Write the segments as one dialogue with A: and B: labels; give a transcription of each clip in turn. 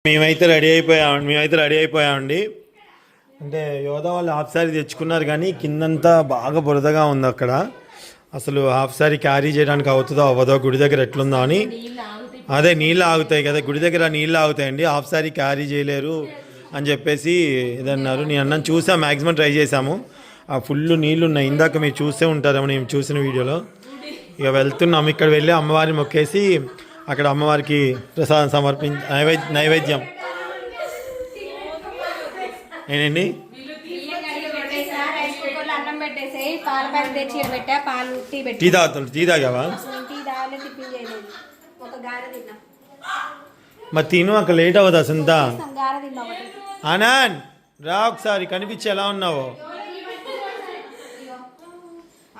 A: మేమైతే రెడీ అయిపోయామండి. అంటే యోధా వాళ్ళు హాఫ్ శారీ తెచ్చుకున్నారు కానీ కిందంతా బాగా బురదగా ఉంది అక్కడ. అసలు హాఫ్ శారీ క్యారీ చేయడానికి అవుతుందో అవ్వదో, గుడి దగ్గర ఎట్లుందో అని. అదే నీళ్ళు ఆగుతాయి కదా గుడి దగ్గర, నీళ్ళు ఆగుతాయండి, హాఫ్ శారీ క్యారీ చేయలేరు అని చెప్పేసి ఇదన్నారు. నేను అన్నాను, చూసా, మ్యాక్సిమం ట్రై చేశాము. ఆ ఫుల్ నీళ్ళు ఉన్నాయి, ఇందాక మీరు చూసే ఉంటారేమో నేను చూసిన వీడియోలో. ఇక వెళ్తున్నాం, ఇక్కడ వెళ్ళి అమ్మవారిని మొక్కేసి అక్కడ అమ్మవారికి ప్రసాదం నైవేద్యం ఏంటండి టీ తాగావా? మరి తిను, అక్కడ లేట్ అవ్వదా సొంత? ఆనంద్ రా ఒకసారి, కనిపించి ఎలా ఉన్నావో.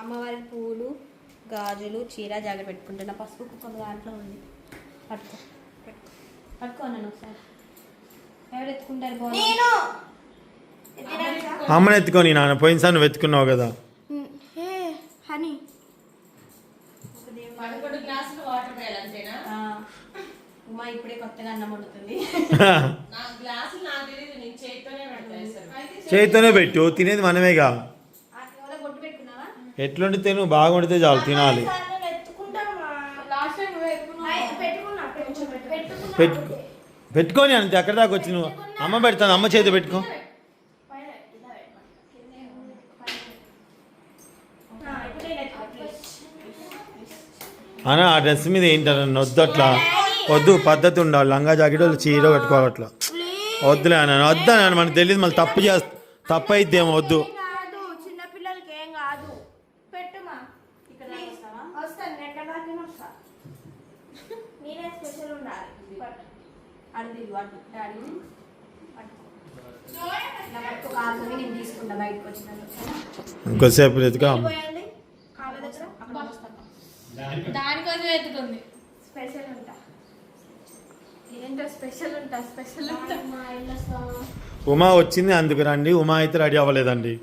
B: అమ్మవారి పూలు, గాజులు, చీర, జాకెట్ పెట్టుకుంటున్నా. పసుపు కుక్క దాంట్లో ఉంది, పట్టుకోన్నాను ఒకసారి. ఎవరు ఎత్తుకుంటారు?
A: అమ్మని ఎత్తుకొని నాన్న, పోయినసారి నువ్వు ఎత్తుకున్నావు కదా.
B: హనీ ఉమా ఇప్పుడే కొత్తగా అన్నం వండుతుంది.
A: చేతితోనే పెట్టు, తినేది మనమేగా. ఎట్లుండి తిను, బాగా వండితే చాలు, తినాలి. పెట్టుకొని అంతే, ఎక్కడి దాకా వచ్చి నువ్వు. అమ్మ పెడతాను, అమ్మ చేతి పెట్టుకో. అన్న ఆ డ్రెస్ మీద ఏంటన్న వద్దు, అట్లా వద్దు, పద్ధతి ఉండాలి. లంగా జాకెట్ చీర కట్టుకోవాలి, అట్లా వద్దులే అన్న, వద్దు అన్న, మనకు తెలియదు మళ్ళీ తప్పు అయిద్దేమో, వద్దు. ఇంకోసేపు ఎత్తుగా
B: దానికోసం ఎత్తుకుంది. స్పెషల్ ఉంటా, ఏంటో స్పెషల్ ఉంటా.
A: ఉమా వచ్చింది అందుకు రండి. ఉమా అయితే రెడీ అవ్వలేదండి.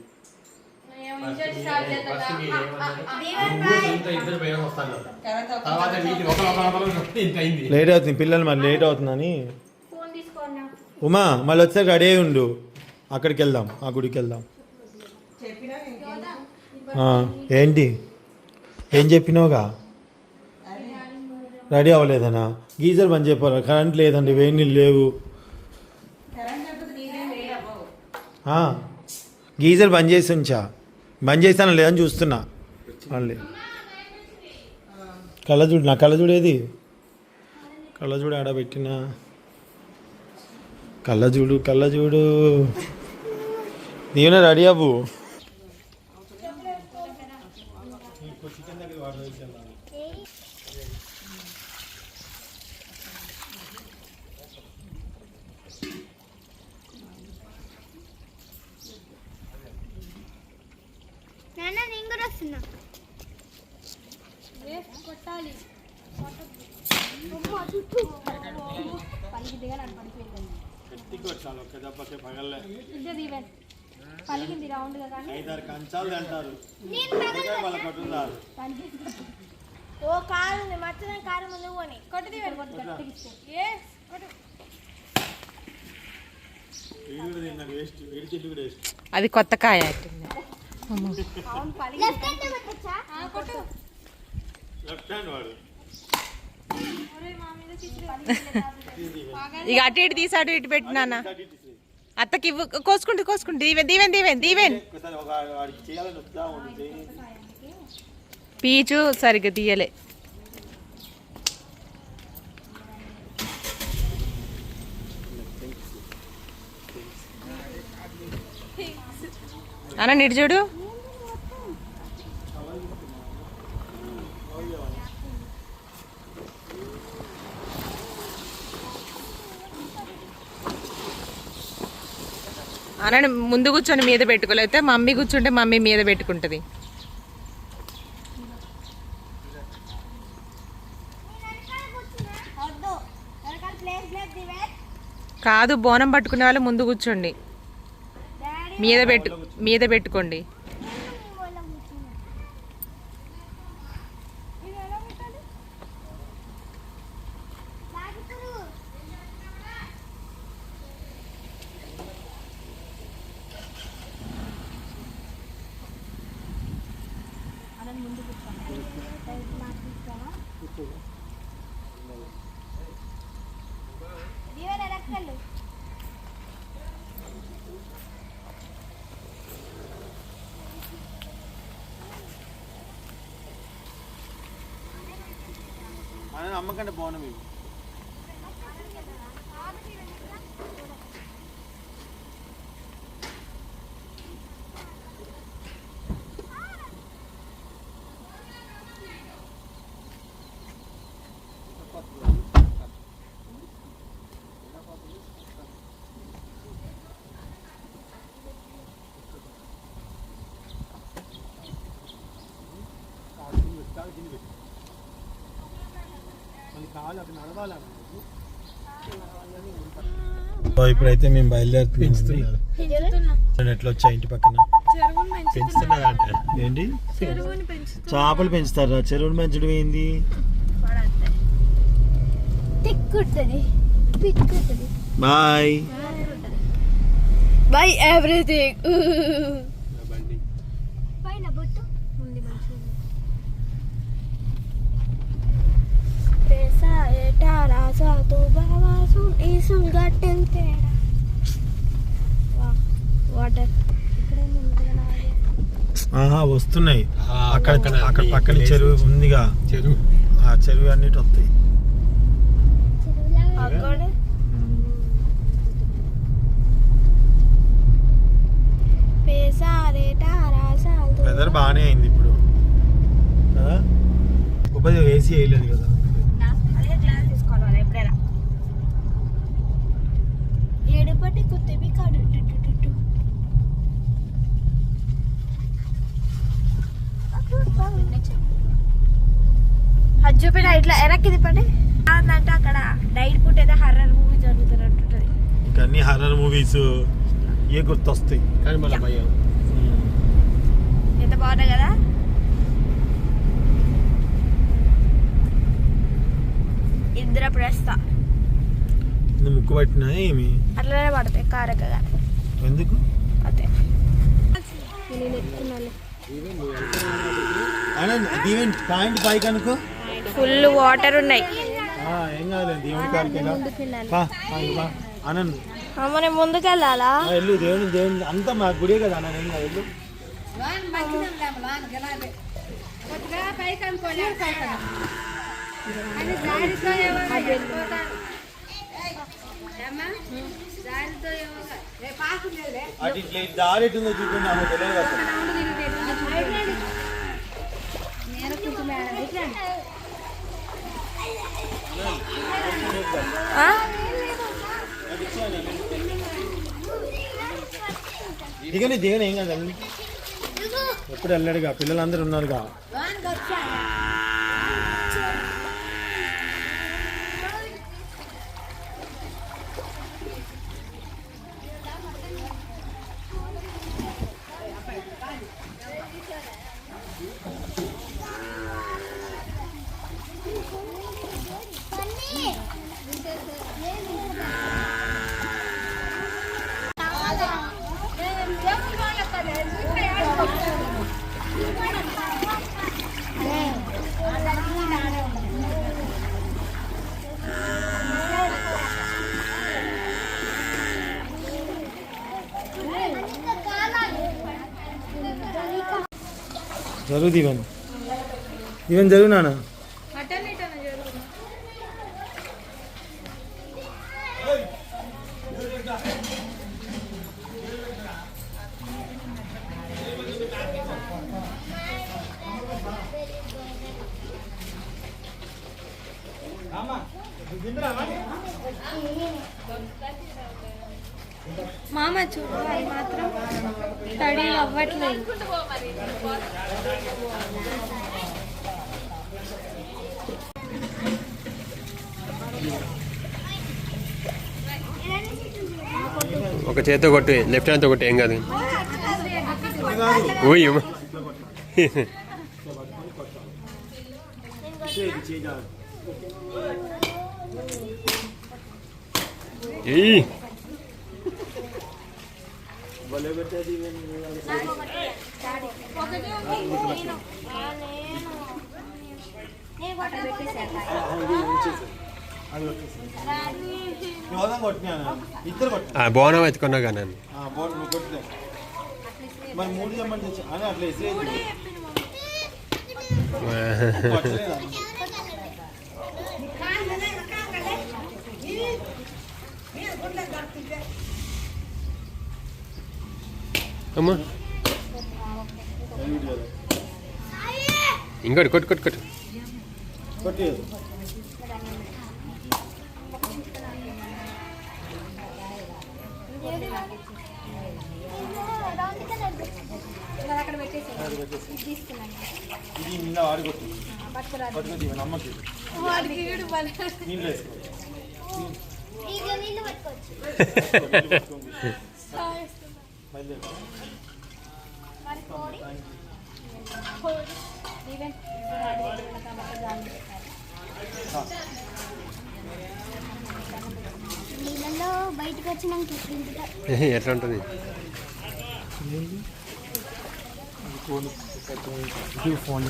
A: లేట్ అవుతుంది, పిల్లలు మరి లేట్ అవుతుందని. ఉమా మళ్ళీ వచ్చేసరికి రెడీ అయి ఉండు, అక్కడికి వెళ్దాం, ఆ గుడికి వెళ్దాం. ఏంటి ఏం చెప్పినావుగా? రెడీ అవ్వలేదనా? గీజర్ బంద్ చేయపోరా, కరెంట్ లేదండి, వేడి నీళ్ళు లేవు. గీజర్ బంద్ చేసి ఉంచా, బంద్ చేస్తాను లేదని చూస్తున్నా. మళ్ళీ కళ్ళజోడు, నా కళ్ళజోడేది? కళ్ళజోడు ఆడబెట్టినా, కళ్ళజోడు నీవునే రెడీ అవ్వు.
B: పలికింది రౌండ్ గా, కానీ
A: 5-6 కంచాలు అంటారు.
B: ఓ కారు మచ్చన కారు ముందు పోని కొట్టుది
C: అది కొత్త కాయ. ఇక అటు ఇటు తీసి అటు ఇటు పెట్టినా. అత్తకి కోసుకుంటూ దీవెన్ పీచు సరిగ్గా తీయలే. అన్న నిడు చూడు, అన్న ముందు కూర్చొని మీద పెట్టుకోలేకపోతే మమ్మీ కూర్చుంటే మమ్మీ మీద పెట్టుకుంటుంది. కాదు, బోనం పట్టుకునే వాళ్ళు ముందు కూర్చోండి, మీద పెట్టుకోండి.
A: అమ్మకంటే బాగున్నాం ఇవి. ఇప్పుడైతే మేము బయలుదేరుతున్నాం. ఎట్లా వచ్చా ఇంటి పక్కన ఏంటి చేపలు పెంచుతారా? చెరువును పెంచడం ఏంది? బాయ్
B: బై ఎవ్రీథింగ్.
A: వస్తున్నాయి అక్కడ పక్కన చెరువు ఉందిగా, చెరువు ఆ చెరువు అన్నిటి వస్తాయి. వెదర్ బాగానే అయింది ఇప్పుడు కదా, ఉపాధి ఏసీ వేయలేదు కదా.
B: అది చూపిన ఇట్లా వెనక్కి తిప్పండి అంటే అక్కడ నైట్ పూట ఏదో హర్రర్ మూవీ జరుగుతున్నట్టుంటది.
A: ఇంకా అన్ని హర్రర్ మూవీస్ ఏ గుర్తొస్తాయి కానీ మళ్ళీ భయం.
B: ఎంత బాగున్నాయి కదా. ఇద్దరు ప్రస్తా
A: ముక్కు పట్టినా ఏమి
B: అట్లనే పడతాయి కారకగా.
A: ఎందుకు
B: అదే
A: పాయింట్ పైకి అనుకో,
B: ఫుల్ వాటర్ ఉన్నాయి.
A: ఏం కాదులేదు దేవుని కాడికి అనండి.
B: మనం ముందుకు వెళ్ళాలా?
A: వెళ్ళు దేవుని అంతా మా గుడే కదా అన్న. ఏం కాదు వెళ్ళు. అటు ఇట్లా దారి ఎట్టుందో చూడండి, ఆమె తెలియదు అసలు. దిగని దిగని ఏం కాదు, ఎప్పుడు వెళ్ళాడుగా, పిల్లలందరూ ఉన్నారుగా. జరుగు దీవెన్, దీవెన్ జరుగు నాన్న.
B: మామ చూడు అది మాత్రం స్టడీ అవ్వట్లేదు.
D: ఒక చేతితో కొట్టు, లెఫ్ట్ హ్యాండ్తో కొట్టు, ఏం కాదు. ఓయ్ బోనం ఎత్తుకున్నా కానీ
A: మరి 3 జమ్మని అని అట్లా
D: అమ్మా ఇంకోటి కొట్టు కొట్టు కొట్టు
A: కొట్టి
B: అక్కడ పెట్టేసి తీసుకున్నాను
A: ఇది నిన్న ఆడుకొట్టు పట్టుకొచ్చి ఇవ్వండి అమ్మకి నీళ్ళు వేసుకో
E: నీళ్ళలో బయటకు వచ్చినాక
D: ఎట్లా ఉంటుంది
A: ఫోన్